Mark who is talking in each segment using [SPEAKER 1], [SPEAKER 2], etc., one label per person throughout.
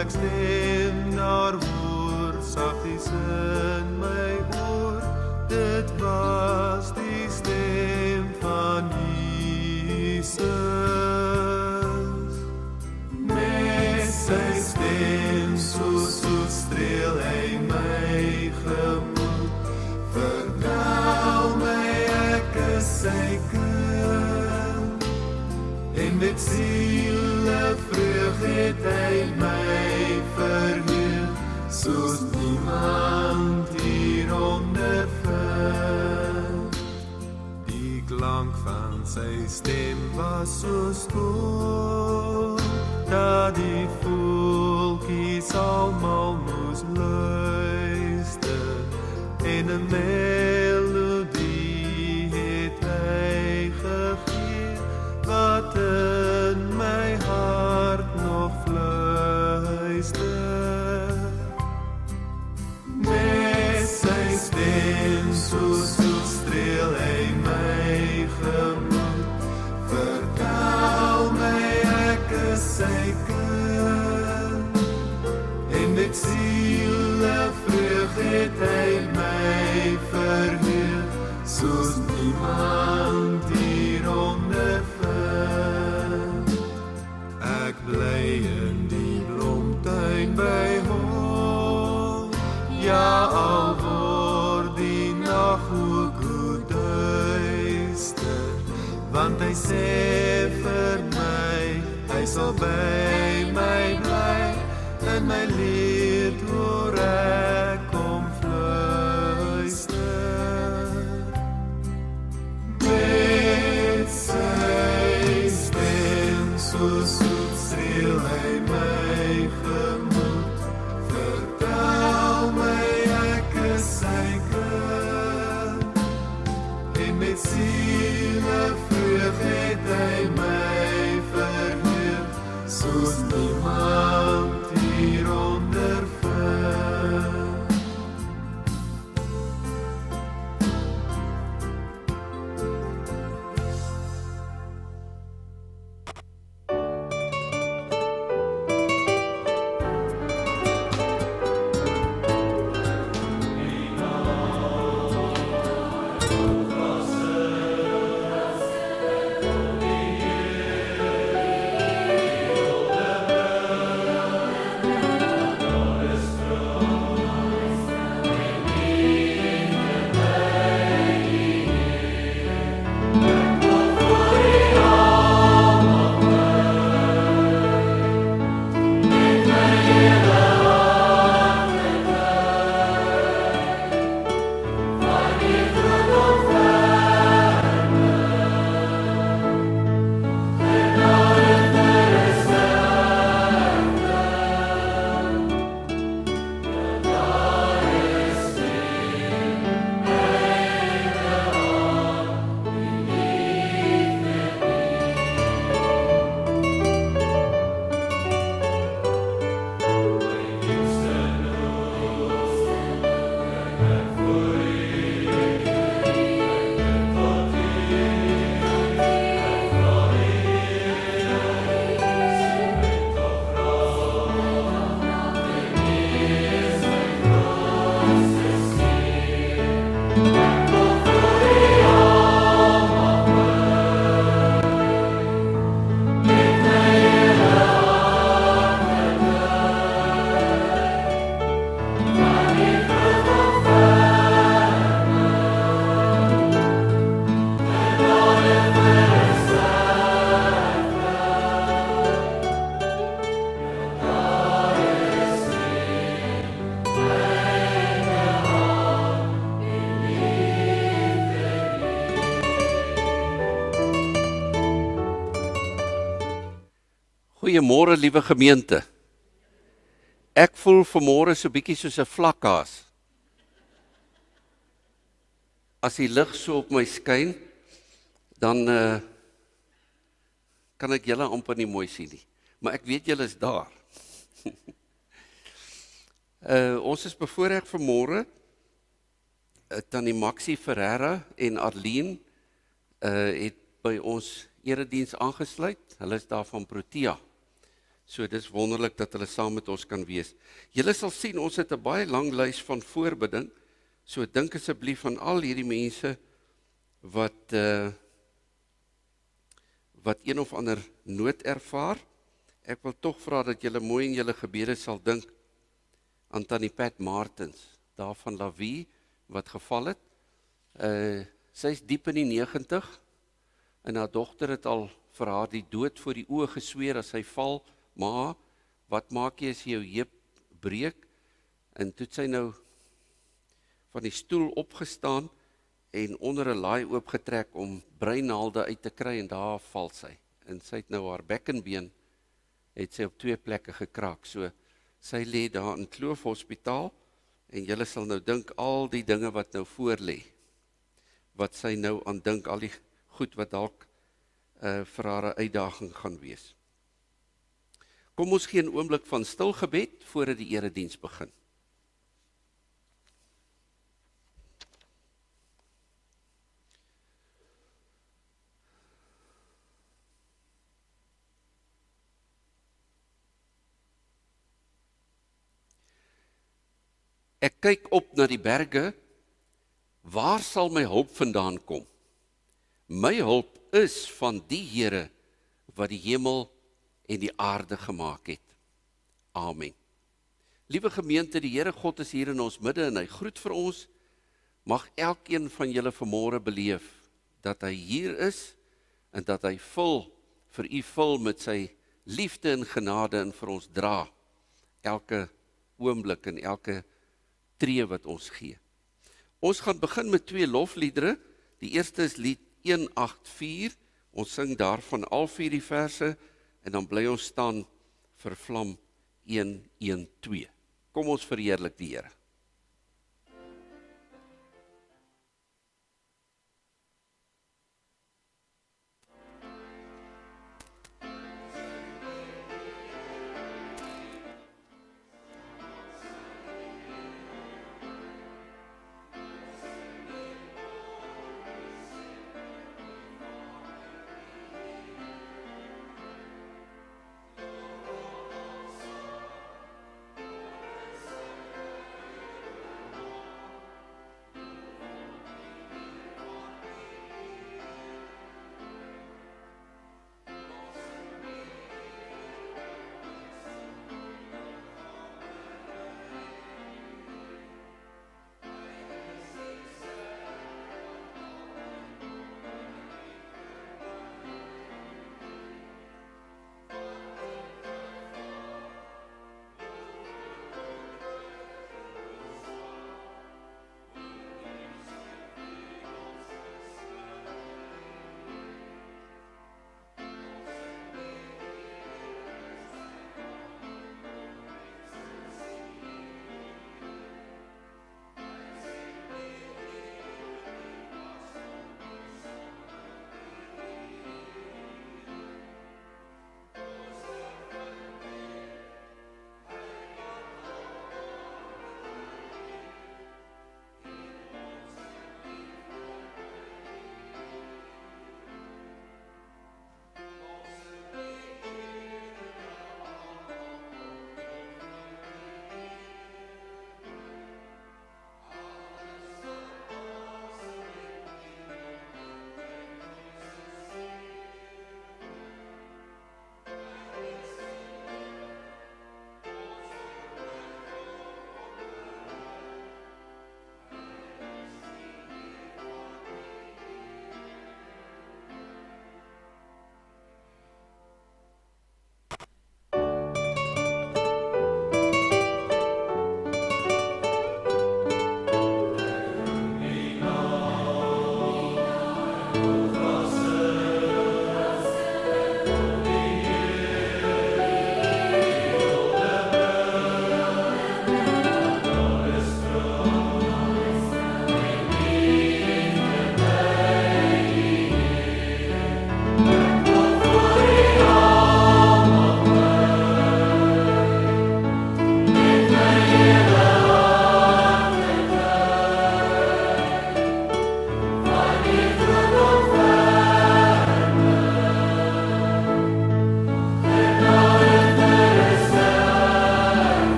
[SPEAKER 1] ek stem daar hoor, saggies in my oor, dit was die stem van Jesus. Met sy stem so streel hy my gemoed, vertel my ek is sy kind, en met siele vreug het hy my verheel, soos niemand hier ondervind. Die klank van sy stem was so skoon, dat die voeltjies almal moes luister, en 'n melodie het hy gegee, wat in my hart nog fluister. Met sy stem so streel hy my gemoed, vertel my ek is sy kind, en met siele vreug het hy my verheel, soos niemand hier ondervind. Ek bly in die blomtuin by hom, ja al word die nag ook duister, want hy sê vir my, hy sal by my bly, en my lied hoor ek kom fluister. Met sy stem so soet streel hy my gemoed, vertel my ek is sy kind, en met siele vreug het hy my verheel, soos niemand hier ondervind.
[SPEAKER 2] Goeiemôre liewe gemeente. Ek voel vanmôre so bietjie soos 'n vlakkaas. As die lig so op my skyn, dan kan ek julle amper nie mooi sien nie. Maar ek weet julle is daar. Ons is bevoorreg vanmôre, Tannie Maxie Ferreira en Arlene het by ons erediens aangesluit. Hulle is daar van Protea. So dis wonderlik dat hulle saam met ons kan wees. Julle sal sien ons het 'n baie lang lys van voorbidding. So dink asseblief aan al hierdie mense wat een of ander nood ervaar. Ek wil tog vra dat julle mooi in julle gebede sal dink aan Tannie Pat Martens, daar van Lavie wat geval het. Sy is diep in die 90 en haar dogter het al vir haar die dood voor die oë gesweer as sy val. Maar wat maak jy as jy jou heup breek? En toe het sy nou van die stoel opgestaan en onder 'n laai oopgetrek om breinaalde uit te kry en daar val sy. En sy het nou haar bekkenbeen het sy op 2 plekke gekraak. So sy lê daar in Kloof Hospitaal en julle sal nou dink al die dinge wat nou voor lê. Wat sy nou aan dink, al die goed wat dalk vir haar 'n uitdaging gaan wees. Kom ons gee 'n oomblik van stil gebed voordat die erediens begin. Ek kyk op na die berge, waar sal my hulp vandaan kom? My hulp is van die Here wat die hemel en die aarde gemaak het. Amen. Liewe gemeente, die Here God is hier in ons midde en hy groet vir ons. Mag elkeen van julle vanmôre beleef dat hy hier is en dat hy vir u vul met sy liefde en genade en vir ons dra elke oomblik en elke tree wat ons gee. Ons gaan begin met 2 lofliedere. Die eerste is lied 184. Ons sing daarvan al 4 die verse en dan bly ons staan vir vlam 112. Kom ons verheerlik die Here.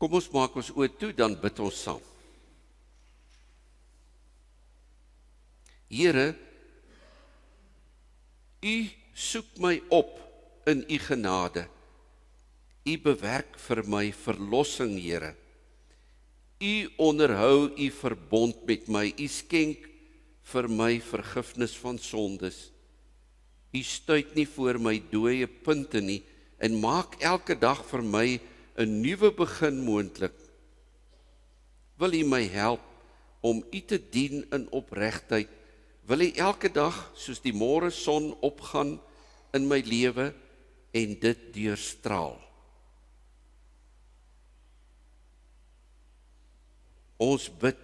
[SPEAKER 2] Kom ons maak ons oë toe, dan bid ons saam. Here, U soek my op in U genade. U bewerk vir my verlossing, Here. U onderhou U verbond met my. U skenk vir my vergifnis van sondes. U stuit nie voor my dooie punte nie en maak elke dag vir my 'n nuwe begin moontlik. Wil U my help om U te dien in opregtheid? Wil U elke dag soos die môre son opgaan in my lewe en dit deurstraal? Ons bid,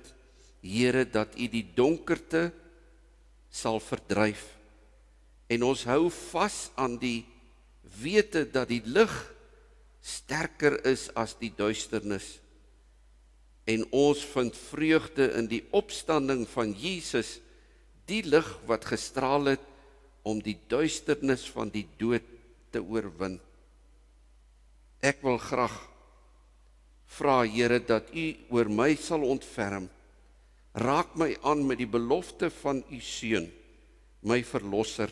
[SPEAKER 2] Here, dat U die donkerte sal verdryf en ons hou vas aan die wete dat die lig sterker is as die duisternis en ons vind vreugde in die opstanding van Jesus, die lig wat gestraal het om die duisternis van die dood te oorwin. Ek wil graag vra, Here, dat U oor my sal ontferm. Raak my aan met die belofte van U Seun, my verlosser.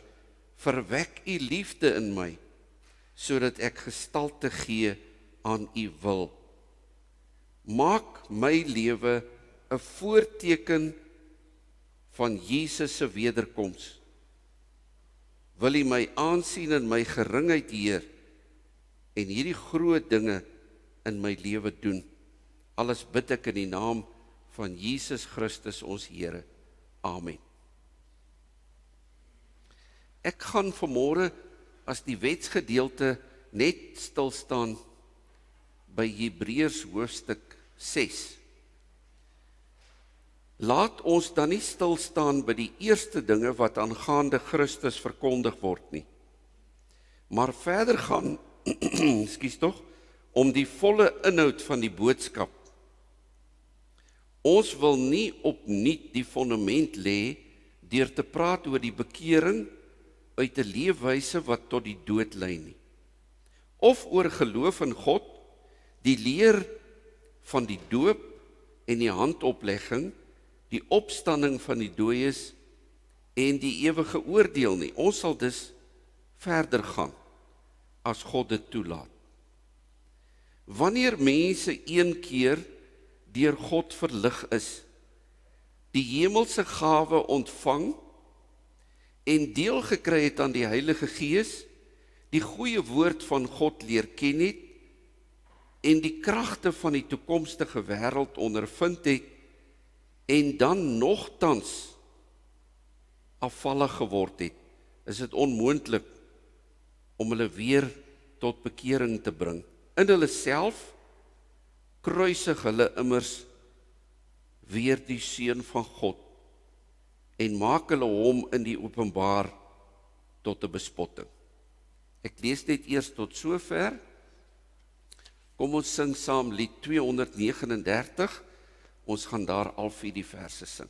[SPEAKER 2] Verwek U liefde in my, sodat ek gestalte gee aan U wil. Maak my lewe 'n voorteken van Jesus se wederkoms. Wil U my aansien in my geringheid, Heer, en hierdie groot dinge in my lewe doen. Alles bid ek in die naam van Jesus Christus ons Here. Amen. Ek gaan vanmôre as die wetsgedeelte net stil staan by Hebreërs hoofstuk 6. Laat ons dan nie stil staan by die eerste dinge wat aangaande Christus verkondig word nie, maar verder gaan, om die volle inhoud van die boodskap. Ons wil nie opnuut die fondament lê deur te praat oor die bekering uit 'n leefwyse wat tot die dood lei nie, of oor geloof in God, die leer van die doop en die handoplegging, die opstanding van die dooies en die ewige oordeel nie. Ons sal dus verder gaan as God dit toelaat. Wanneer mense een keer deur God verlig is, die hemelse gawe ontvang en deel gekry het aan die Heilige Gees, die goeie woord van God leer ken het en die kragte van die toekomstige wêreld ondervind het en dan nogtans afvallig geword het, is dit onmoontlik om hulle weer tot bekering te bring. In hulle self kruisig hulle immers weer die Seun van God en maak hulle hom in die openbaar tot 'n bespotting. Ek lees net eers tot sover. Kom ons sing saam lied 239. Ons gaan daar al 4 die verse sing.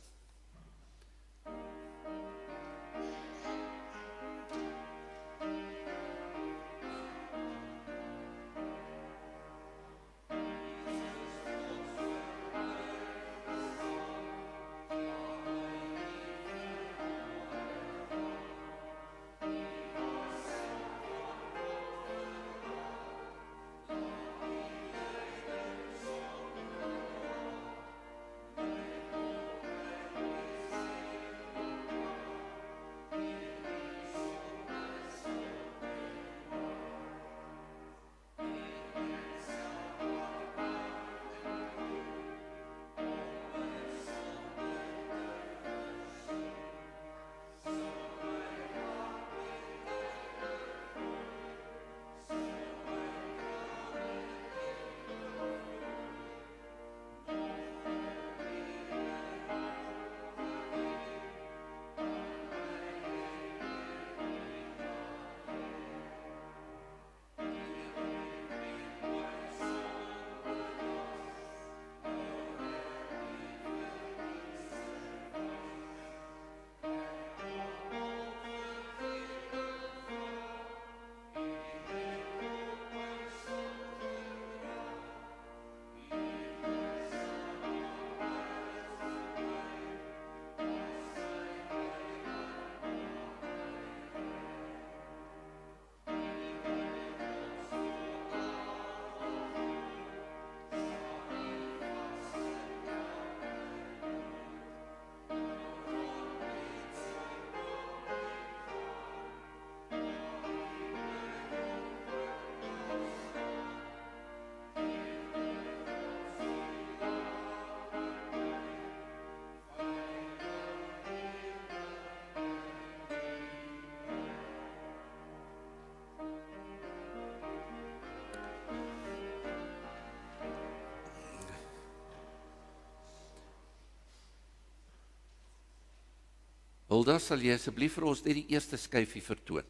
[SPEAKER 2] Hilda, sal jy asseblief vir ons net die eerste skyfie vertoon?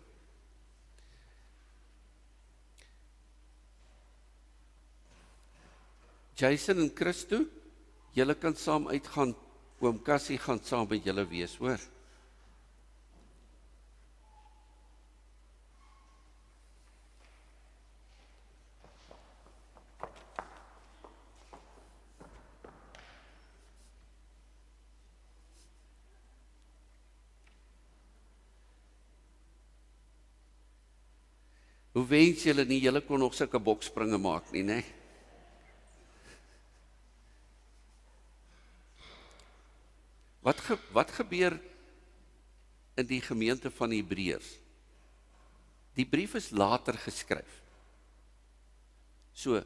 [SPEAKER 2] Jason en Christo, julle kan saam uitgaan, oom Cassie gaan saam met julle wees, hoor. Hoe wens julle nie, julle kon nog sulke bokspringe maak nie, né? Wat gebeur in die gemeente van die Hebreërs? Die brief is later geskryf. So,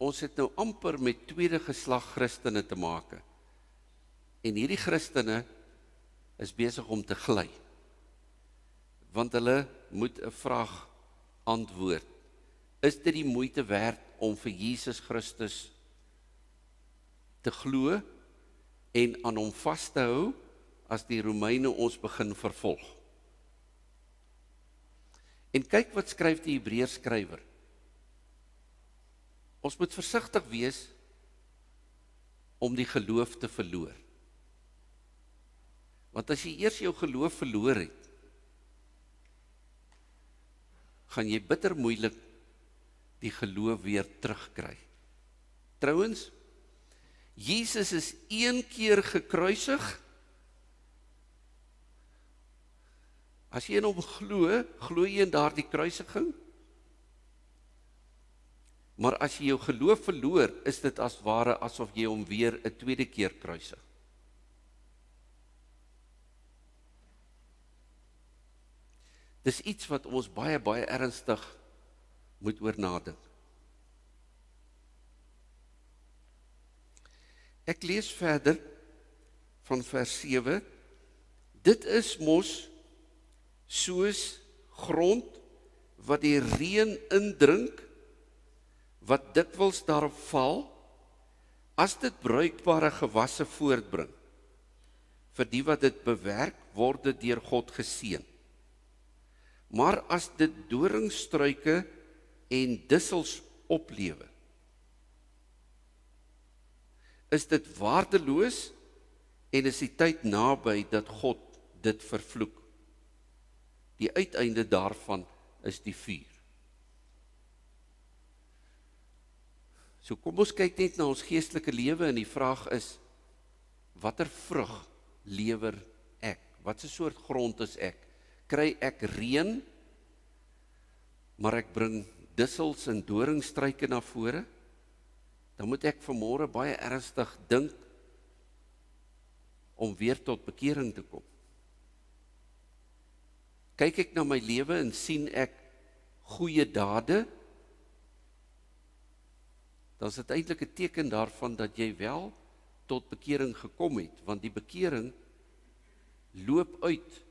[SPEAKER 2] ons het nou amper met tweede geslag Christene te maak. En hierdie Christene is besig om te gly. Want hulle moet 'n vraag antwoord. Is dit die moeite werd om vir Jesus Christus te glo en aan hom vas te hou as die Romeine ons begin vervolg? En kyk wat skryf die Hebreërs skrywer. Ons moet versigtig wees om die geloof te verloor. Want as jy eers jou geloof verloor het, gaan jy bitter moeilik die geloof weer terugkry. Trouwens, Jesus is een keer gekruisig. As jy in hom glo, glo jy in daardie kruisiging? Maar as jy jou geloof verloor, is dit as ware asof jy hom weer 'n tweede keer kruisig. Dis iets wat ons baie, baie ernstig moet oor nadink. Ek lees verder van vers 7. Dit is mos soos grond wat die reën indrink, wat dikwels daarop val, as dit bruikbare gewasse voortbring. Vir die wat dit bewerk, word dit deur God geseën. Maar as dit doringstruike en dussels oplewer, is dit waardeloos en is die tyd naby dat God dit vervloek. Die uiteinde daarvan is die vuur. So kom ons kyk net na ons geestelike lewe en die vraag is, watter vrug lewer ek? Wat 'n soort grond is ek? Kry ek reën, maar ek bring dussels en doringstruike na vore? Dan moet ek vanmôre baie ernstig dink om weer tot bekering te kom. Kyk ek na my lewe en sien ek goeie dade, dan is dit eintlik 'n teken daarvan dat jy wel tot bekering gekom het, want die bekering loop uit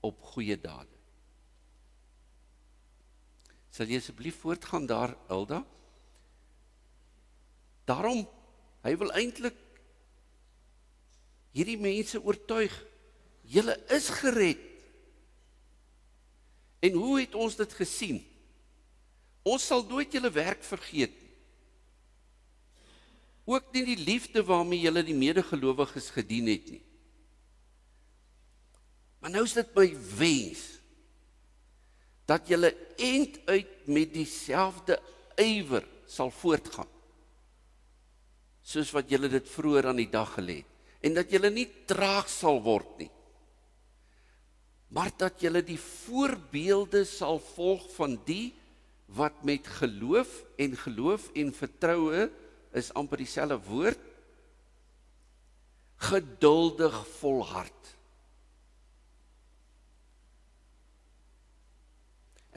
[SPEAKER 2] op goeie dade. Sal jy asseblief voortgaan daar, Hilda? Daarom, hy wil eintlik hierdie mense oortuig, julle is gered. En hoe het ons dit gesien? Ons sal nooit julle werk vergeet nie. Ook nie die liefde waarmee julle die medegelowiges gedien het nie. Maar nou is dit my wens, dat julle eind uit met dieselfde ywer sal voortgaan, soos wat julle dit vroeër aan die dag gelê het, en dat julle nie traag sal word nie, maar dat julle die voorbeelde sal volg van die wat met geloof en vertroue, is amper dieselfde woord, geduldig volhard.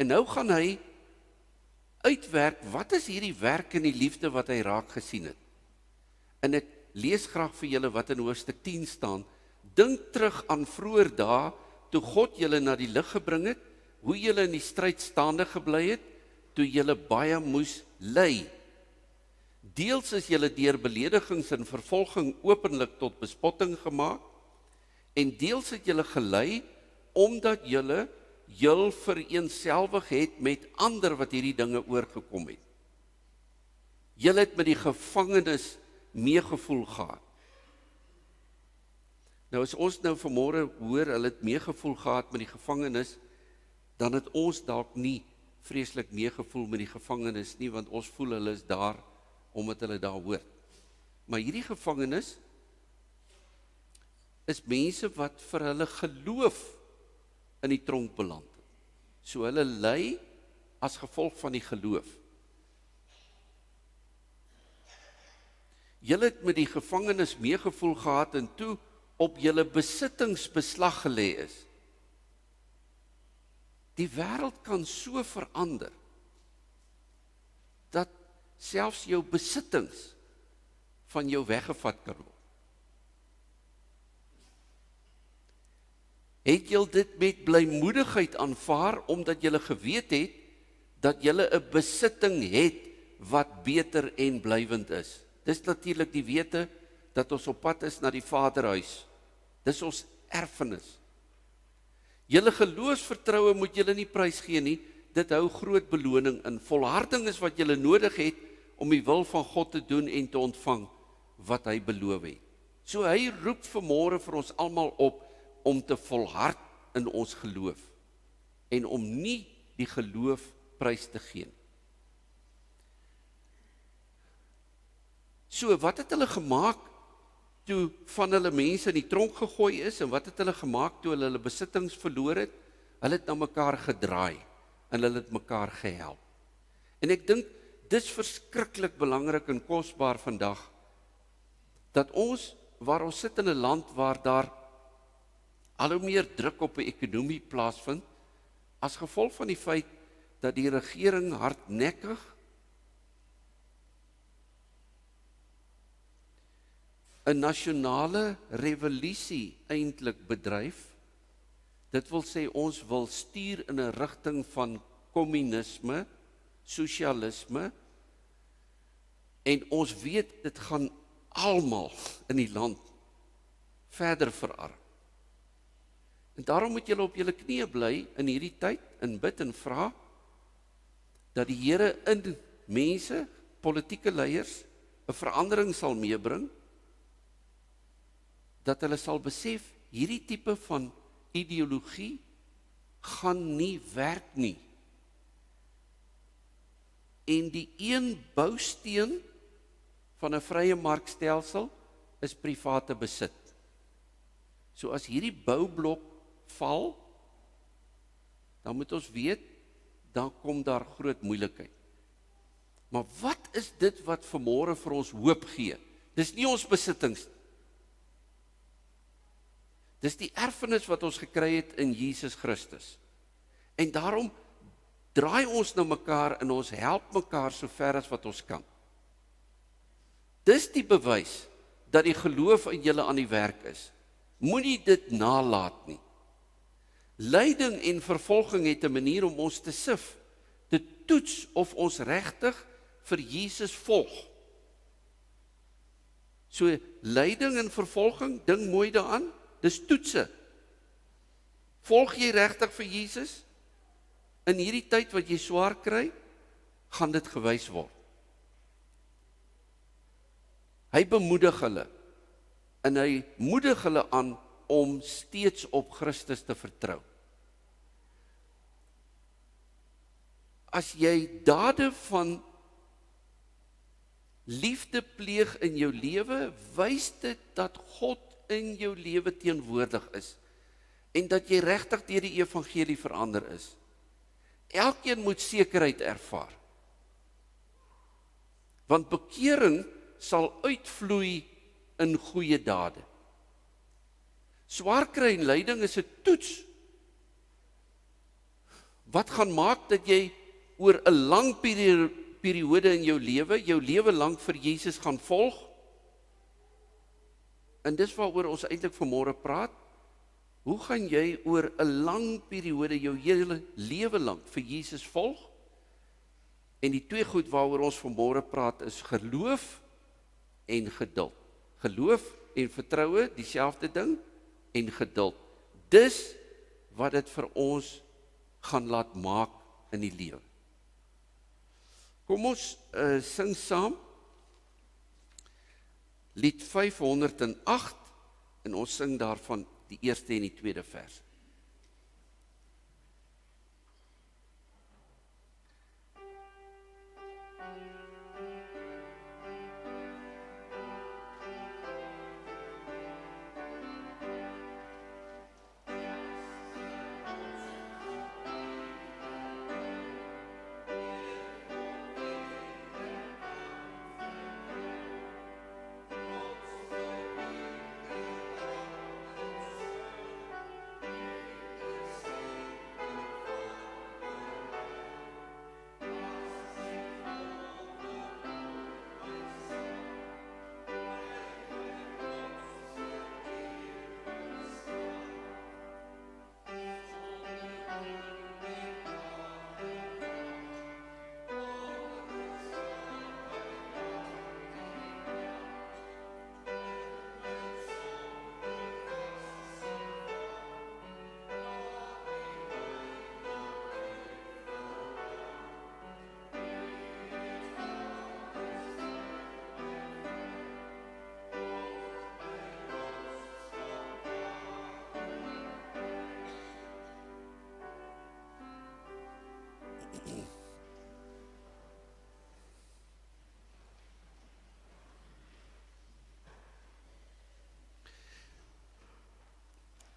[SPEAKER 2] En nou gaan hy uitwerk, wat is hierdie werk in die liefde wat hy raak gesien het? En ek lees graag vir julle wat in hoofstuk 10 staan. Dink terug aan vroeër dae, toe God julle na die lig gebring het, hoe julle in die stryd staande gebly het, toe julle baie moes ly. Deels is julle deur beledigings en vervolging openlik tot bespotting gemaak, En deels het julle gelei, omdat julle jul vereenselwig het met ander wat hierdie dinge oorgekom het. Julle het met die gevangenes meegevoel gehad. Nou as ons nou vanmôre hoor, hulle het meegevoel gehad met die gevangenes, dan het ons dalk nie vreeslik meegevoel met die gevangenes nie, want ons voel hulle is daar, omdat hulle daar hoort. Maar hierdie gevangenes is mense wat vir hulle geloof in die tronk beland het. So hulle ly as gevolg van die geloof. Julle het met die gevangenes meegevoel gehad en toe op julle besittings beslag gelê is. Die wêreld kan so verander, dat selfs jou besittings van jou weggevat kan word. Het julle dit met blymoedigheid aanvaar, omdat julle geweet het, dat julle 'n besitting het, wat beter en blywend is. Dis natuurlik die wete, dat ons op pad is na die Vaderhuis. Dis ons erfenis. Julle geloofsvertroue moet julle nie prysgee nie, dit hou groot beloning in. Volharding is wat julle nodig het, om die wil van God te doen en te ontvang, wat hy beloof het. So hy roep vanmôre vir ons almal op, om te volhard in ons geloof, en om nie die geloof prys te gee. So, wat het hulle gemaak, toe van hulle mense in die tronk gegooi is, en wat het hulle gemaak, toe hulle besittings verloor het? Hulle het na mekaar gedraai, en hulle het mekaar gehelp. En ek dink, dis verskriklik belangrik en kosbaar vandag, dat ons, waar ons sit in 'n land, waar daar al hoe meer druk op die ekonomie plaasvind, as gevolg van die feit, dat die regering hardnekkig een nasionale revolusie eintlik bedryf. Dit wil sê, ons wil stuur in 'n rigting van kommunisme, sosialisme, en ons weet, dit gaan almal in die land verder verarm. En daarom moet julle op julle knieë bly in hierdie tyd, en bid en vra, dat die Here in mense, politieke leiers, 'n verandering sal meebring, dat hulle sal besef, hierdie tipe van ideologie gaan nie werk nie. En die een bousteen van 'n vrye markstelsel is private besit. So as hierdie boublok val, dan moet ons weet, dan kom daar groot moeilikheid. Maar wat is dit wat vanmôre vir ons hoop gee? Dis nie ons besittings. Dis die erfenis wat ons gekry het in Jesus Christus. En daarom draai ons na mekaar en ons help mekaar so ver as wat ons kan. Dis die bewys dat die geloof in julle aan die werk is. Moenie dit nalat nie. Lyding en vervolging het 'n manier om ons te sif, te toets of ons regtig vir Jesus volg. So lyding en vervolging, dink mooi daaraan, dis toetse. Volg jy regtig vir Jesus? In hierdie tyd wat jy swaar kry, gaan dit gewys word. Hy bemoedig hulle, en hy moedig hulle aan om steeds op Christus te vertrou. As jy dade van liefde pleeg in jou lewe, wys dit dat God in jou lewe teenwoordig is, en dat jy regtig deur die evangelie verander is. Elkeen moet sekerheid ervaar, want bekering sal uitvloei in goeie dade. Swaar kry en lyding is 'n toets, wat gaan maak dat jy oor 'n lang periode in jou lewe lank vir Jesus gaan volg. En dis waaroor ons eintlik vanmôre praat. Hoe gaan jy oor 'n lang periode jou hele lewe lank vir Jesus volg? En die twee goed waaroor ons vanmôre praat is geloof en geduld. Geloof en vertroue, dieselfde ding, en geduld. Dis wat dit vir ons gaan laat maak in die lewe. Kom ons sing saam lied 508 en ons sing daarvan die eerste en die tweede vers.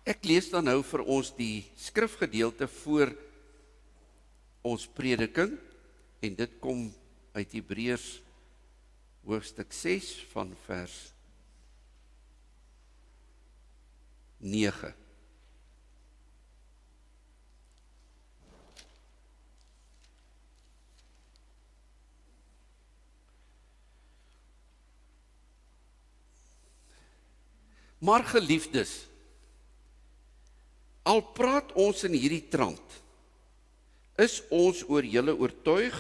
[SPEAKER 2] Ek lees dan nou vir ons die skrifgedeelte voor ons prediking en dit kom uit Hebreërs hoofstuk 6 van vers 9. Maar geliefdes, al praat ons in hierdie trant, is ons oor julle oortuig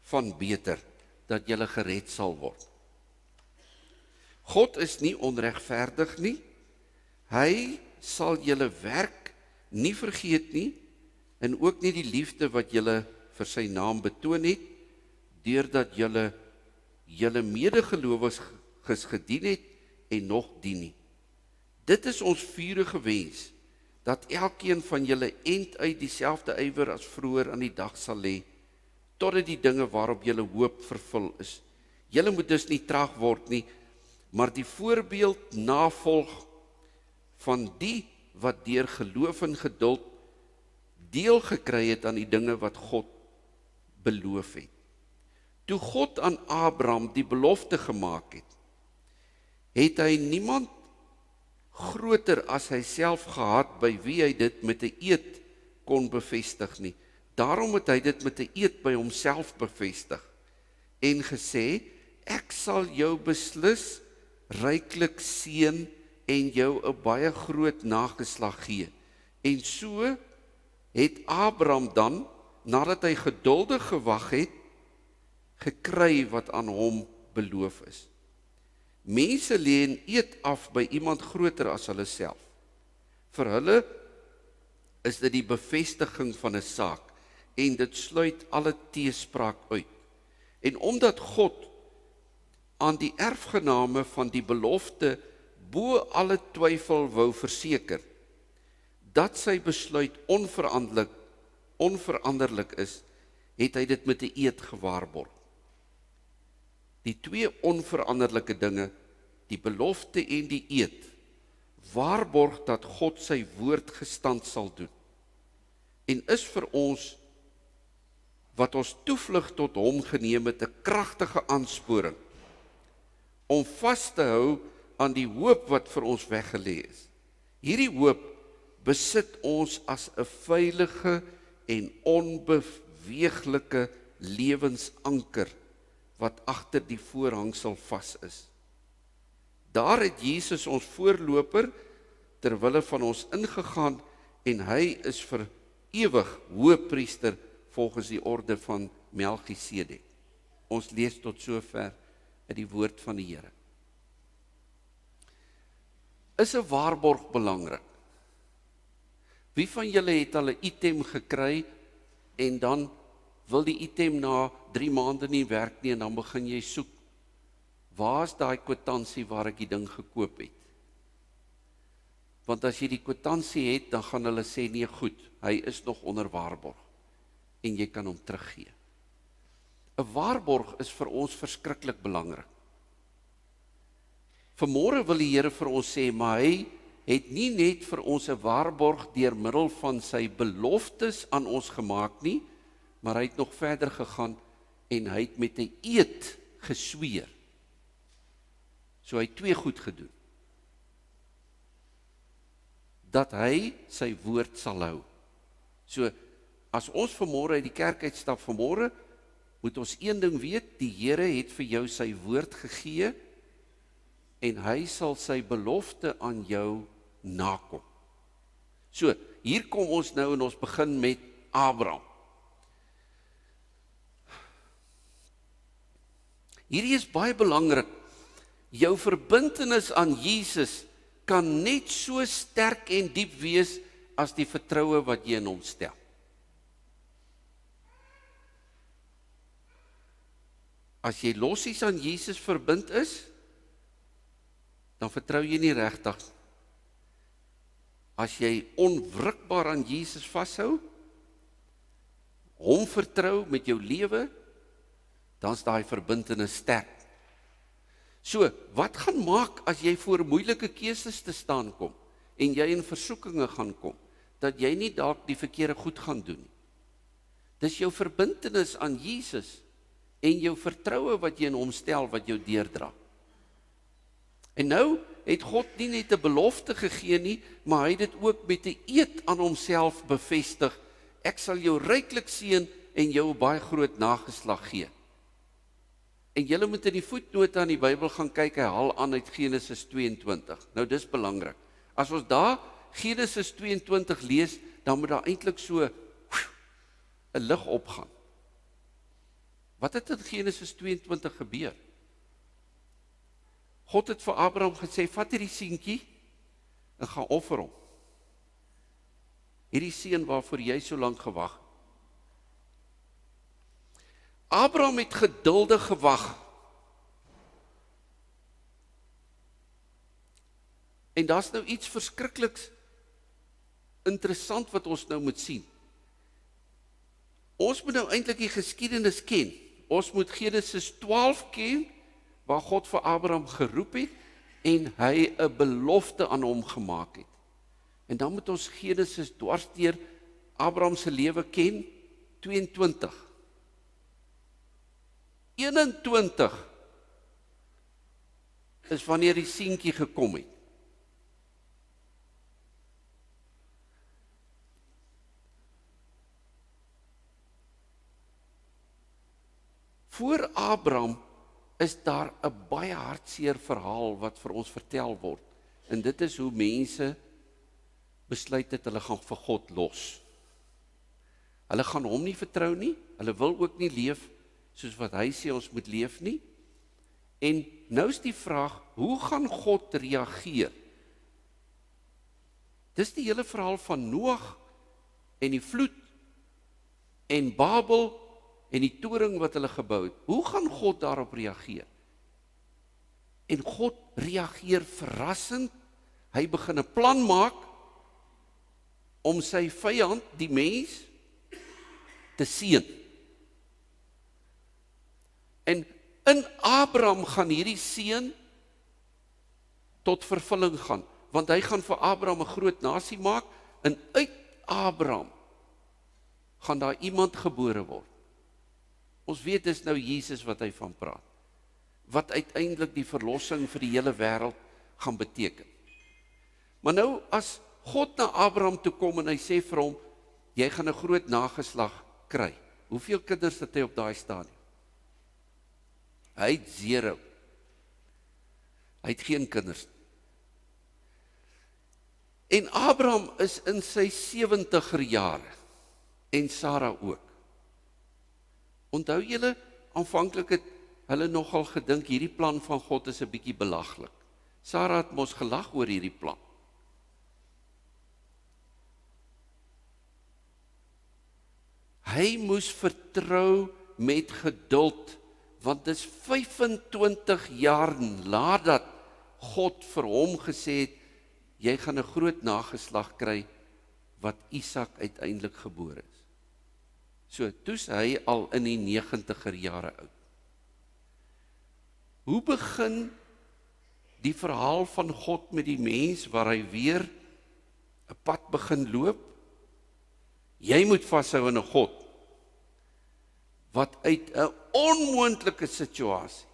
[SPEAKER 2] van beter, dat julle gered sal word. God is nie onregverdig nie, hy sal julle werk nie vergeet nie, en ook nie die liefde wat julle vir sy naam betoon het, deurdat julle medegelowiges gedien het en nog dien nie. Dit is ons vurige wens, dat elkeen van julle end uit dieselfde ywer as vroeër aan die dag sal lê, totdat die dinge waarop julle hoop vervul is. Julle moet dus nie traag word nie, maar die voorbeeld navolg van die wat deur geloof en geduld deel gekry het aan die dinge wat God beloof het. Toe God aan Abraham die belofte gemaak het, het hy niemand groter as hy self gehad by wie hy dit met 'n eed kon bevestig nie. Daarom het hy dit met 'n eed by homself bevestig en gesê, ek sal jou beslis ryklik seën en jou 'n baie groot nageslag gee. En so het Abraham dan, nadat hy geduldig gewag het, gekry wat aan hom beloof is. Mense lê en eet af by iemand groter as hulle self. Vir hulle is dit die bevestiging van 'n saak en dit sluit alle teespraak uit. En omdat God aan die erfgename van die belofte bo alle twyfel wou verseker, dat sy besluit onveranderlik is, het hy dit met 'n eed gewaarborg. Die twee onveranderlike dinge, die belofte en die eed, waarborg dat God sy woord gestand sal doen. En is vir ons, wat ons toevlug tot hom geneem het, 'n kragtige aansporing, om vas te hou aan die hoop wat vir ons weggelê is. Hierdie hoop besit ons as 'n veilige en onbeweeglike lewensanker, wat agter die voorhangsel vas is. Daar het Jesus ons voorloper ter wille van ons ingegaan en hy is vir ewig hoëpriester volgens die orde van Melchisedek. Ons lees tot sover uit die woord van die Here. Is 'n waarborg belangrik? Wie van julle het al 'n item gekry en dan wil die item na 3 maande nie werk nie en dan begin jy soek. Waar is daai kwitansie waar ek die ding gekoop het? Want as jy die kwitansie het, dan gaan hulle sê nee goed, hy is nog onder waarborg en jy kan hom teruggee. 'n Waarborg is vir ons verskriklik belangrik. Vanmôre wil die Here vir ons sê, maar hy het nie net vir ons 'n waarborg deur middel van sy beloftes aan ons gemaak nie, maar hy het nog verder gegaan en hy het met 'n eed gesweer. So hy het 2 goed gedoen. Dat hy sy woord sal hou. So, as ons vanmôre uit die kerk uitstap vanmôre, moet ons een ding weet, die Here het vir jou sy woord gegee, en hy sal sy belofte aan jou nakom. So, hier kom ons nou en ons begin met Abraham. Hierdie is baie belangrik. Jou verbintenis aan Jesus kan net so sterk en diep wees as die vertroue wat jy in hom stel. As jy lossies aan Jesus verbind is, dan vertrou jy nie regtig. As jy onwrikbaar aan Jesus vashou, hom vertrou met jou lewe, dan is daai verbintenis sterk. So, wat gaan maak as jy voor moeilike keuses te staan kom, en jy in versoekinge gaan kom, dat jy nie dalk die verkeerde goed gaan doen? Dis jou verbintenis aan Jesus, en jou vertroue wat jy in hom stel, wat jou deurdra. En nou het God nie net 'n belofte gegee nie, maar hy het dit ook met 'n eed aan homself bevestig. Ek sal jou ryklik seën en jou 'n baie groot nageslag gee. En julle moet in die voetnote aan die Bybel gaan kyk, hy haal aan uit Genesis 22. Nou dis belangrik. As ons daar Genesis 22 lees, dan moet daar eintlik so 'n lig opgaan. Wat het in Genesis 22 gebeur? God het vir Abraham gesê, vat hierdie seentjie en gaan offer hom. Hierdie seun waarvoor jy so lank gewag. Abraham het geduldig gewag. En daar's nou iets verskrikliks interessant wat ons nou moet sien. Ons moet nou eintlik die geskiedenis ken. Ons moet Genesis 12 ken, waar God vir Abraham geroep het, en hy 'n belofte aan hom gemaak het. En dan moet ons Genesis dwarsdeur Abraham se lewe ken, 22. 21 is wanneer die seentjie gekom het. Voor Abraham is daar 'n baie hartseer verhaal wat vir ons vertel word. En dit is hoe mense besluit het hulle gaan vir God los. Hulle gaan hom nie vertrou nie, hulle wil ook nie leef soos wat hy sê ons moet leef nie. En nou is die vraag, hoe gaan God reageer? Dis die hele verhaal van Noag en die vloed en Babel en die toring wat hulle gebou het. Hoe gaan God daarop reageer? En God reageer verrassend. Hy begin 'n plan maak om sy vyand, die mens, te seën. En in Abraham gaan hierdie seën tot vervulling gaan, want hy gaan vir Abraham 'n groot nasie maak, en uit Abraham gaan daar iemand gebore word. Ons weet dis nou Jesus wat hy van praat, wat uiteindelik die verlossing vir die hele wêreld gaan beteken. Maar nou as God na Abraham toe kom en hy sê vir hom, jy gaan 'n groot nageslag kry. Hoeveel kinders het hy op daai stadium? Hy het 0. Hy het geen kinders. En Abraham is in sy 70er jare, en Sarah ook. Onthou julle, aanvanklik het hulle nogal gedink, hierdie plan van God is 'n bietjie belaglik. Sara het mos gelag oor hierdie plan. Hy moes vertrou met geduld, want dit is 25 jaar nadat God vir hom gesê het, jy gaan 'n groot nageslag kry, wat Isak uiteindelik gebore is. So, toe's hy al in die 90er jare oud. Hoe begin die verhaal van God met die mens, waar hy weer 'n pad begin loop? Jy moet vashou in 'n God, wat uit 'n onmoontlike situasie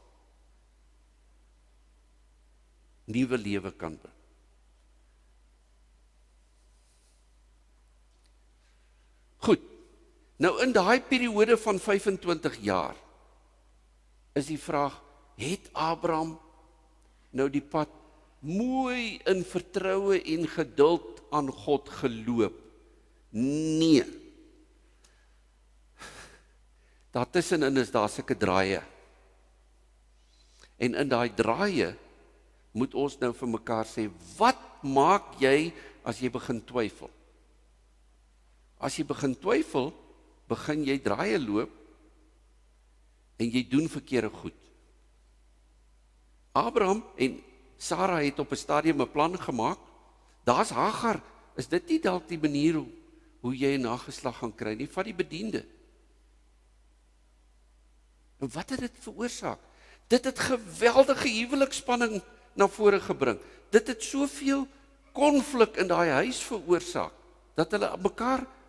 [SPEAKER 2] nuwe lewe kan bring. Goed, nou in daai periode van 25 jaar, is die vraag, het Abraham nou die pad mooi in vertroue en geduld aan God geloop? Nee. Daartussenin is daar sulke draaie. En in daai draaie moet ons nou vir mekaar sê, wat maak jy as jy begin twyfel? As jy begin twyfel, begin jy draaie loop en jy doen verkeerde goed. Abraham en Sara het op 'n stadium 'n plan gemaak. Daar's Hagar. Is dit nie dalk die manier hoe jy 'n nageslag gaan kry nie? Vat die bediende. En wat het dit veroorsaak? Dit het geweldige huweliksspanning na vore gebring. Dit het soveel konflik in daai huis veroorsaak, dat hulle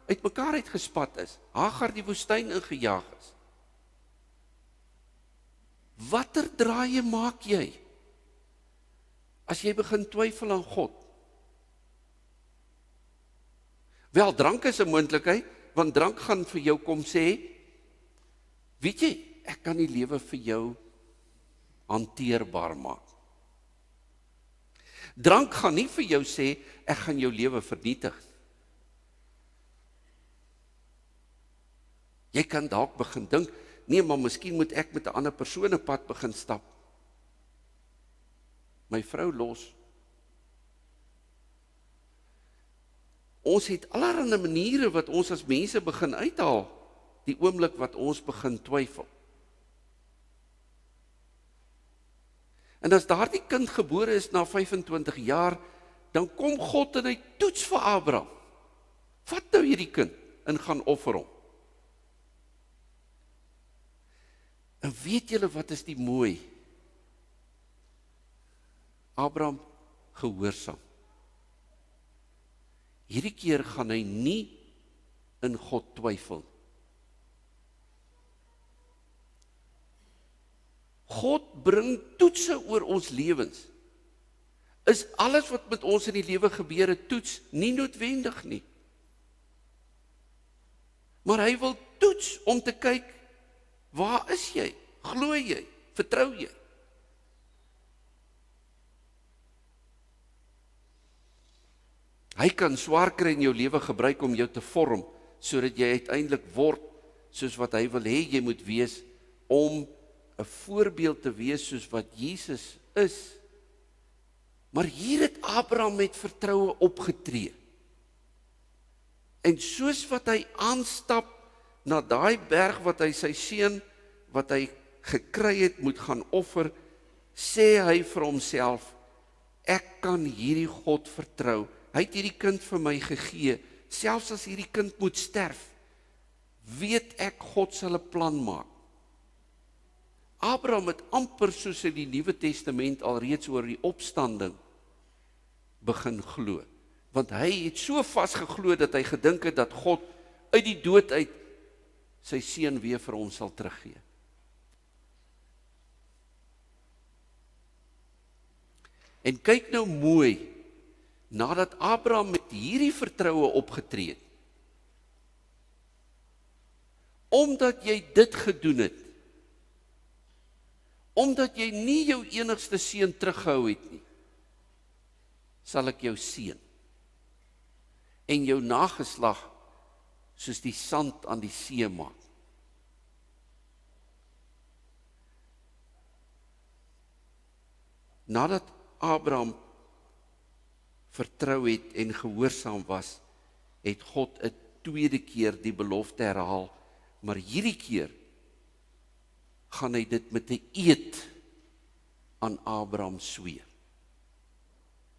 [SPEAKER 2] uit mekaar uitgespat is. Hagar die woestyn ingejaag is. Watter draaie maak jy as jy begin twyfel aan God? Wel, drank is 'n moontlikheid, want drank gaan vir jou kom sê, weet jy, ek kan die lewe vir jou hanteerbaar maak. Drank gaan nie vir jou sê, ek gaan jou lewe vernietig. Jy kan dalk begin dink, nee, maar miskien moet ek met 'n ander persoon 'n pad begin stap. My vrou los. Ons het allerlei maniere wat ons as mense begin uithaal, die oomblik wat ons begin twyfel. En as daardie kind gebore is na 25 jaar, dan kom God en hy toets vir Abraham. Vat nou hierdie kind en gaan offer hom. En weet julle wat is die mooi? Abraham gehoorsaam. Hierdie keer gaan hy nie in God twyfel. God bring toetse oor ons lewens. Is alles wat met ons in die lewe gebeur, 'n toets? Nie noodwendig nie. Maar hy wil toets om te kyk, waar is jy? Glo jy? Vertrou jy? Hy kan swaar kry in jou lewe gebruik om jou te vorm, sodat jy uiteindelik word soos wat hy wil hê jy moet wees, om 'n voorbeeld te wees soos wat Jesus is. Maar hier het Abraham met vertroue opgetree. En soos wat hy aanstap na daai berg wat hy sy seun, wat hy gekry het, moet gaan offer, sê hy vir homself, ek kan hierdie God vertrou. Hy het hierdie kind vir my gegee, selfs as hierdie kind moet sterf, weet ek God sal 'n plan maak. Abraham het amper soos in die Nuwe Testament alreeds oor die opstanding begin glo. Want hy het so vas geglo dat hy gedink het dat God uit die dood uit sy seun weer vir ons sal teruggee. En kyk nou mooi, nadat Abraham met hierdie vertroue opgetree het, omdat jy dit gedoen het, omdat jy nie jou enigste seun teruggehou het nie, sal ek jou seën, en jou nageslag soos die sand aan die see maak. Nadat Abraham vertrou het en gehoorsaam was, het God 'n tweede keer die belofte herhaal, maar hierdie keer gaan hy dit met 'n eed aan Abraham sweer.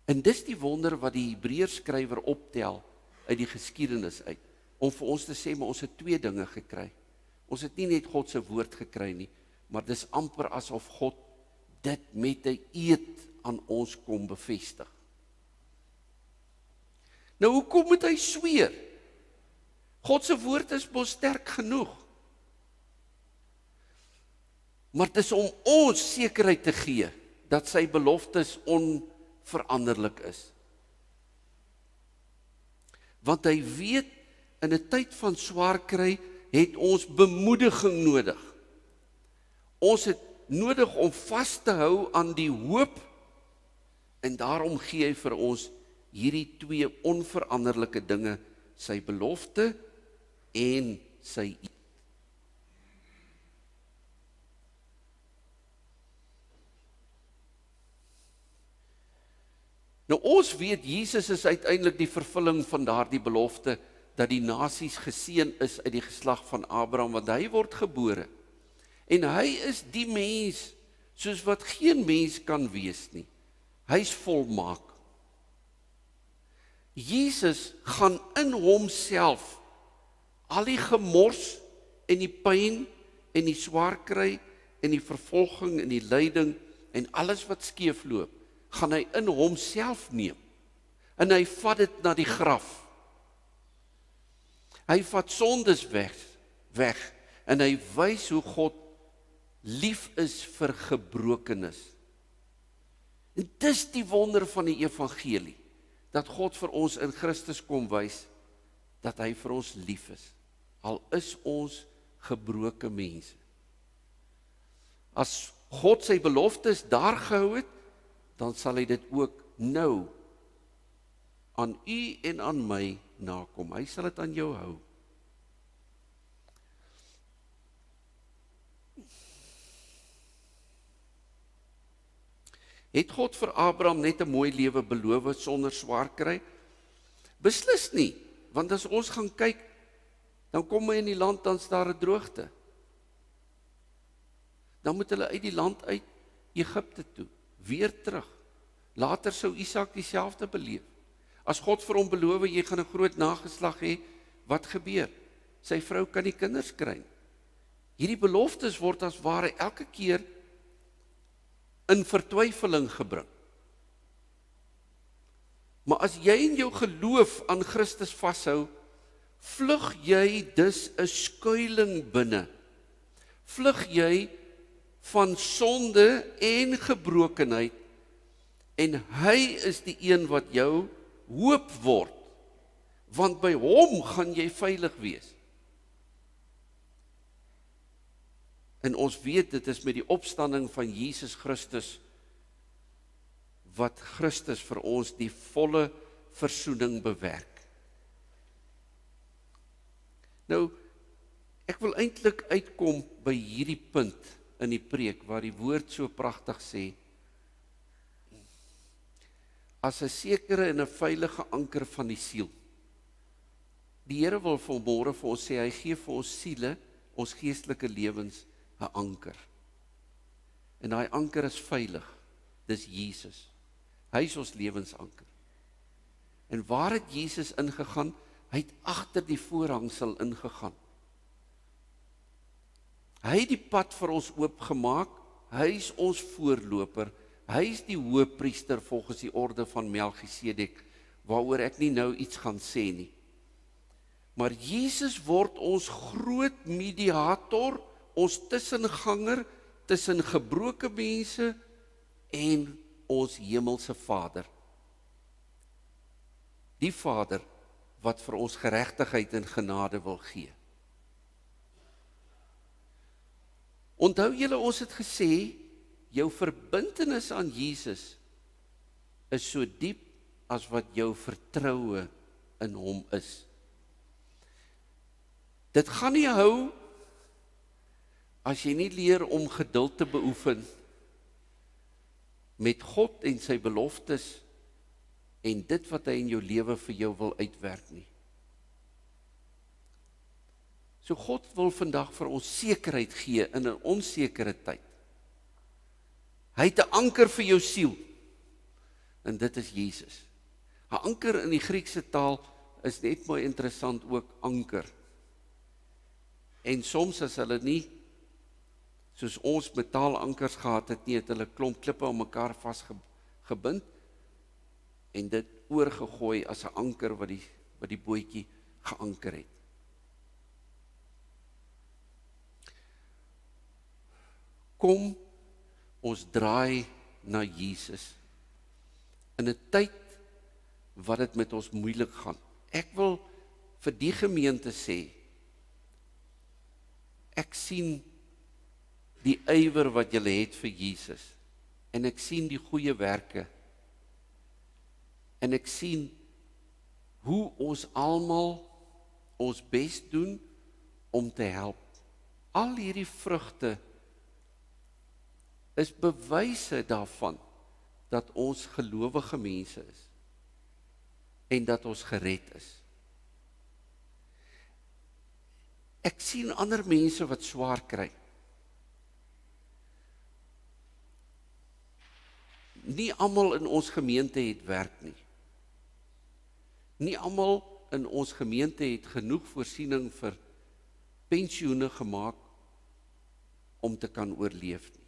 [SPEAKER 2] En dis die wonder wat die Hebreërskrywer optel uit die geskiedenis uit, om vir ons te sê, maar ons het twee dinge gekry. Ons het nie net God se woord gekry nie, maar dis amper asof God dit met 'n eed aan ons kom bevestig. Nou, hoekom moet hy sweer? God se woord is mos sterk genoeg. Maar dit is om ons sekerheid te gee, dat sy beloftes onveranderlik is. Want hy weet, in 'n tyd van swaar kry, het ons bemoediging nodig. Ons het nodig om vas te hou aan die hoop, en daarom gee hy vir ons hierdie twee onveranderlike dinge, sy belofte en sy eed. Nou ons weet, Jesus is uiteindelik die vervulling van daardie belofte, dat die nasies geseën is uit die geslag van Abraham, want hy word gebore. En hy is die mens, soos wat geen mens kan wees nie. Hy is volmaak. Jesus gaan in homself al die gemors en die pyn en die swaar kry en die vervolging en die lyding en alles wat skeefloop, gaan hy in homself neem. En hy vat dit na die graf. Hy vat sondes weg en hy wys hoe God lief is vir gebrokenis. En dis die wonder van die evangelie, dat God vir ons in Christus kom wys, dat hy vir ons lief is, al is ons gebroke mense. As God sy beloftes daar gehou het, dan sal hy dit ook nou aan u en aan my nakom. Hy sal dit aan jou hou. Het God vir Abraham net 'n mooi lewe beloof sonder swaar kry? Beslis nie, want as ons gaan kyk, dan kom hy in die land, dan is daar 'n droogte. Dan moet hulle uit die land uit Egipte toe, weer terug. Later sou Isak dieselfde beleef. As God vir hom beloof, jy gaan 'n groot nageslag hê, wat gebeur? Sy vrou kan nie kinders kry nie. Hierdie beloftes word as ware elke keer in vertwyfeling gebring. Maar as jy in jou geloof aan Christus vashou, vlug jy dus 'n skuiling binne. Vlug jy van sonde en gebrokenheid, en hy is die een wat jou hoop word, want by hom gaan jy veilig wees. En ons weet, dit is met die opstanding van Jesus Christus, wat Christus vir ons die volle versoening bewerk. Nou, ek wil eintlik uitkom by hierdie punt in die preek, waar die woord so pragtig sê, as 'n sekere en 'n veilige anker van die siel. Die Here wil vanmôre vir ons sê, hy gee vir ons siele, ons geestelike lewens, 'n anker. En daai anker is veilig, dis Jesus. Hy is ons lewensanker. En waar het Jesus ingegaan? Hy het agter die voorhangsel ingegaan. Hy het die pad vir ons oopgemaak, hy is ons voorloper, hy is die hoëpriester volgens die orde van Melchisedek, waaroor ek nie nou iets gaan sê nie. Maar Jesus word ons groot mediator, ons tussenganger, tussen gebroke mense en ons hemelse Vader. Die Vader wat vir ons geregtigheid en genade wil gee. Onthou julle, ons het gesê, jou verbintenis aan Jesus is so diep as wat jou vertroue in hom is. Dit gaan nie hou as jy nie leer om geduld te beoefen, met God en sy beloftes en dit wat hy in jou lewe vir jou wil uitwerk nie. So God wil vandag vir ons sekerheid gee in 'n onsekere tyd. Hy het 'n anker vir jou siel, en dit is Jesus. 'n Anker in die Griekse taal is net maar interessant ook anker. En soms as hulle nie, soos ons metaalankers gehad het nie, het hulle klomp klippe aan mekaar vasgebind en dit oorgegooi as 'n anker wat die bootjie geanker het. Kom, ons draai na Jesus in 'n tyd wat dit met ons moeilik gaan. Ek wil vir die gemeente sê, ek sien die ywer wat julle het vir Jesus, en ek sien die goeie werke, en ek sien hoe ons almal ons bes doen om te help. Al hierdie vrugte is bewyse daarvan dat ons gelowige mense is en dat ons gered is. Ek sien ander mense wat swaar kry. Nie almal in ons gemeente het werk nie. Nie almal in ons gemeente het genoeg voorsiening vir pensioene gemaak om te kan oorleef nie.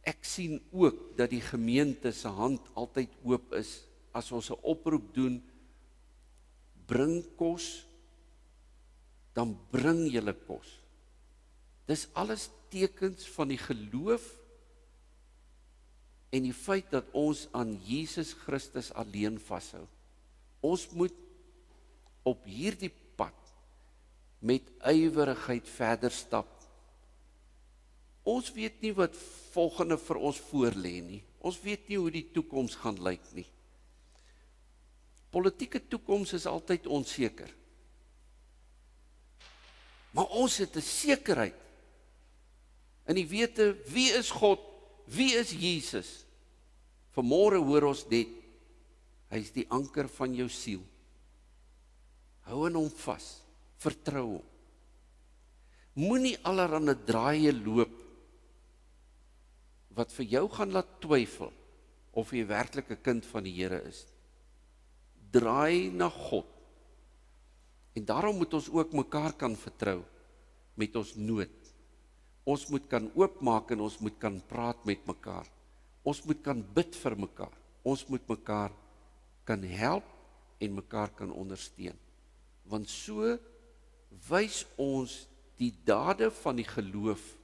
[SPEAKER 2] Ek sien ook dat die gemeente se hand altyd oop is as ons 'n oproep doen, bring kos, dan bring julle kos. Dis alles tekens van die geloof en die feit dat ons aan Jesus Christus alleen vashou. Ons moet op hierdie pad met ywerigheid verder stap. Ons weet nie wat volgende vir ons voorlê nie. Ons weet nie hoe die toekoms gaan lyk nie. Politieke toekoms is altyd onseker. Maar ons het 'n sekerheid in die wete, wie is God, wie is Jesus? Vanmôre hoor ons net, hy is die anker van jou siel. Hou in hom vas, vertrou hom. Moenie allerhande draaie loop wat vir jou gaan laat twyfel of jy werklik 'n kind van die Here is. Draai na God. En daarom moet ons ook mekaar kan vertrou met ons nood. Ons moet kan oopmaak en ons moet kan praat met mekaar. Ons moet kan bid vir mekaar. Ons moet mekaar kan help en mekaar kan ondersteun. Want so wys ons die dade van die geloof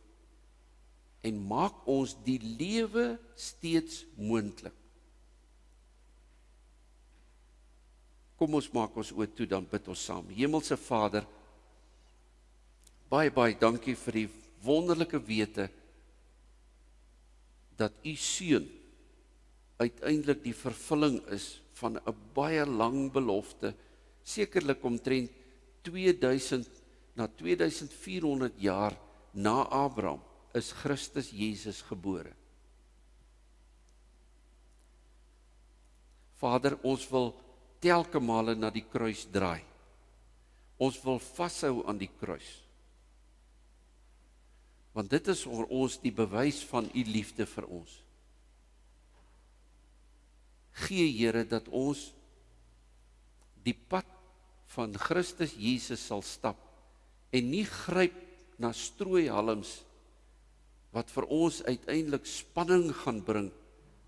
[SPEAKER 2] en maak ons die lewe steeds moontlik. Kom ons maak ons oë toe, dan bid ons saam. Hemelse Vader, baie dankie vir die wonderlike wete dat u seun uiteindelik die vervulling is van 'n baie lang belofte, sekerlik omtrent 2000 na 2400 jaar na Abraham is Christus Jesus gebore. Vader, ons wil telke male na die kruis draai. Ons wil vashou aan die kruis. Want dit is vir ons die bewys van u liefde vir ons. Gee Here dat ons die pad van Christus Jesus sal stap en nie gryp na strooihalms wat vir ons uiteindelik spanning gaan bring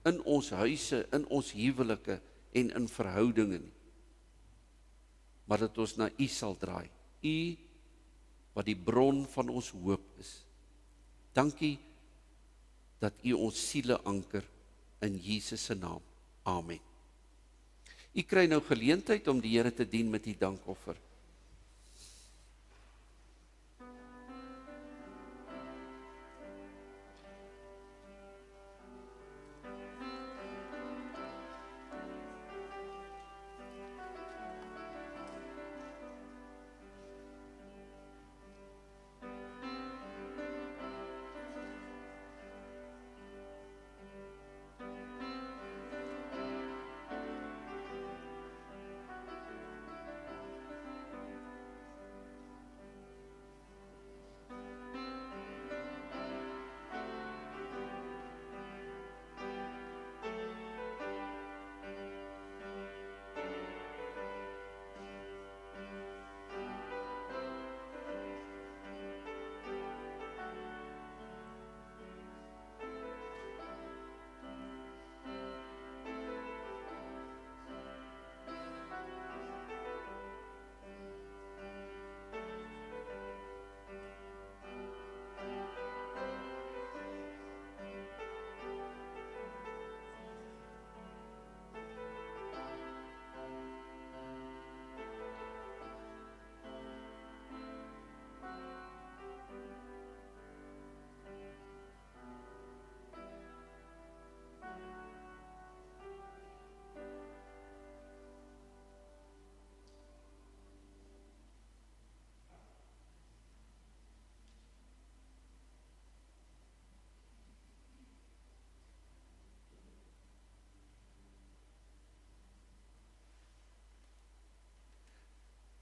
[SPEAKER 2] in ons huise, in ons huwelike en in verhoudinge nie. Maar dat ons na u sal draai. U wat die bron van ons hoop is. Dankie dat u ons siele anker in Jesus se naam. Amen. U kry nou geleentheid om die Here te dien met die dankoffer.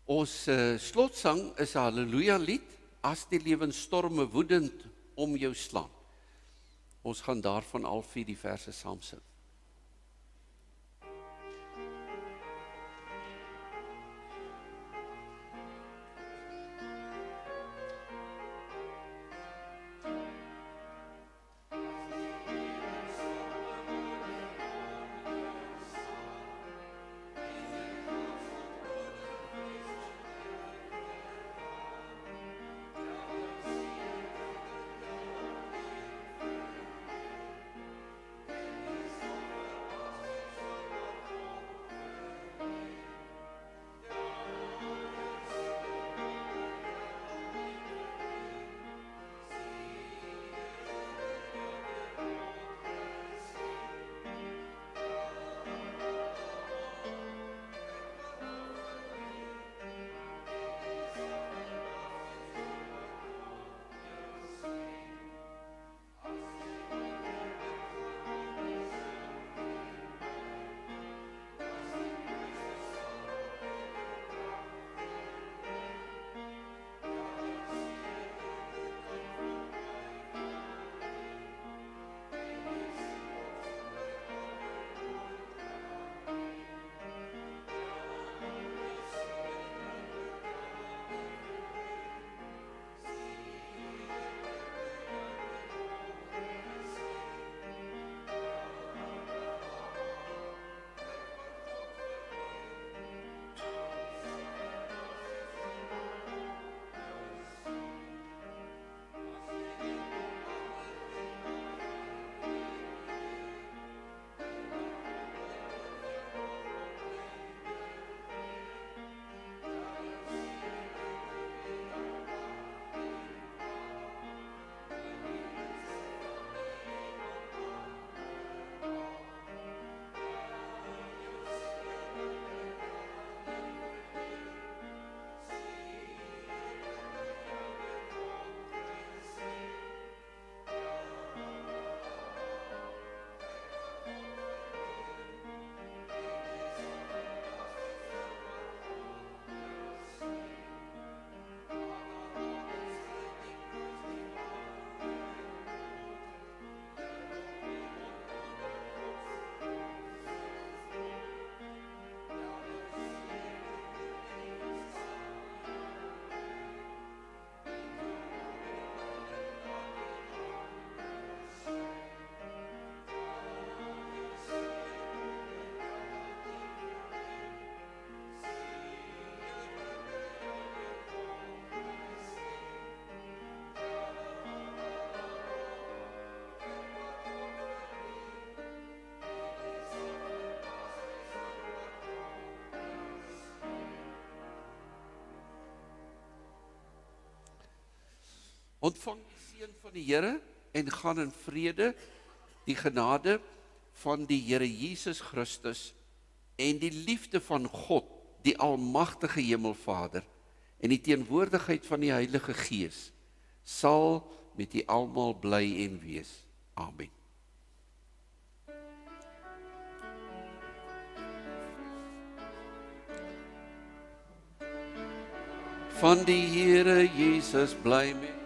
[SPEAKER 2] Ons slotsang is 'n Halleluja lied, as die lewensstorme woedend om jou slaan. Ons gaan daarvan al 4 die verse saam sing. Ontvang die seën van die Here en gaan in vrede, die genade van die Here Jesus Christus en die liefde van God, die almagtige Hemelvader, en die teenwoordigheid van die Heilige Gees, sal met u almal bly en wees. Amen. Van die Here Jesus bly met